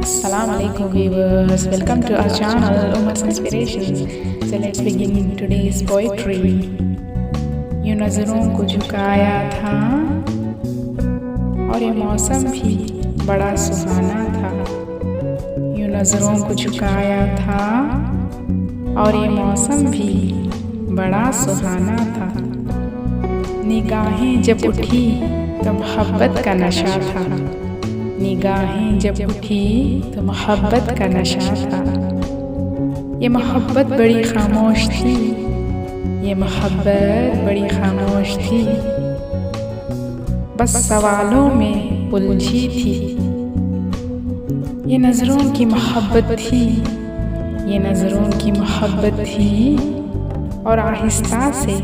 Assalamu alaikum viewers, welcome to our channel Umar's Inspirations. So let's begin today's poetry. यूं नज़रों को झुकाया था और ये मौसम भी बड़ा सुहाना था। यूं नज़रों को झुकाया था और ये मौसम भी बड़ा सुहाना था। निगाहें जब उठी तो मोहब्बत का नशा था। निगाहें जब उठी तो मोहब्बत का नशा था। ये मोहब्बत बड़ी खामोश थी, ये मोहब्बत बड़ी खामोश थी, बस सवालों में उलझी थी। ये नज़रों की मोहब्बत थी, ये नज़रों की मोहब्बत थी और आहिस्ता से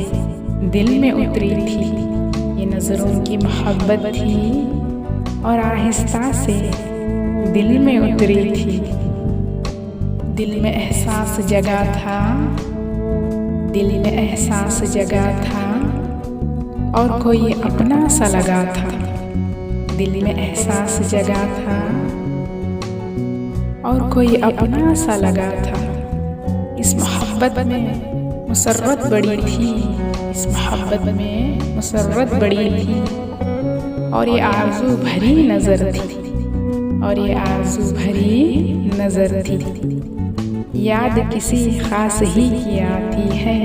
दिल में उतरी थी। ये नज़रों की मोहब्बत थी और आहिस्ता से दिल में उतरी थी। दिल में एहसास जगा था, दिल में एहसास जगा था और कोई अपना सा लगा था। दिल में एहसास जगा था और कोई अपना सा लगा था। इस मोहब्बत में मुसर्रत बड़ी थी, इस मोहब्बत में मुसर्रत बड़ी थी और ये आरज़ू भरी नज़र थी, और ये आरज़ू भरी नज़र थी। याद किसी ख़ास ही की आती है,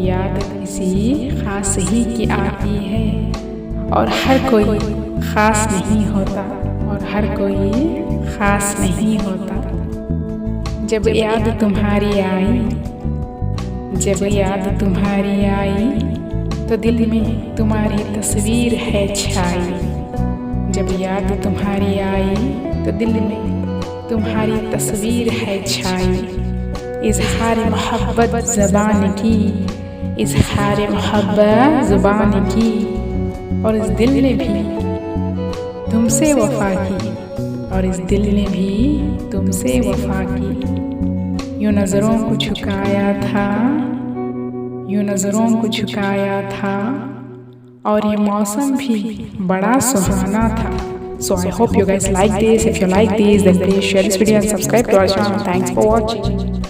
याद किसी ख़ास ही की आती है और हर कोई ख़ास नहीं होता, और हर कोई ख़ास नहीं होता। जब याद तुम्हारी आई, जब याद तुम्हारी आई तो दिल में तुम्हारी तस्वीर है छाई। जब याद तुम्हारी आई तो दिल में तुम्हारी तस्वीर है छाई। इज़हार मोहब्बत ज़बान की, इज़हार मोहब्बत ज़ुबान की, और इस दिल ने भी तुमसे वफ़ा की, और इस दिल ने भी तुमसे वफ़ा की। यूं नज़रों को झुकाया था, यूं नज़रों को झुकाया था और ये मौसम भी बड़ा सुहाना था। So I hope you guys like this. If you like this, then please share this video and subscribe to our channel. Thanks for watching.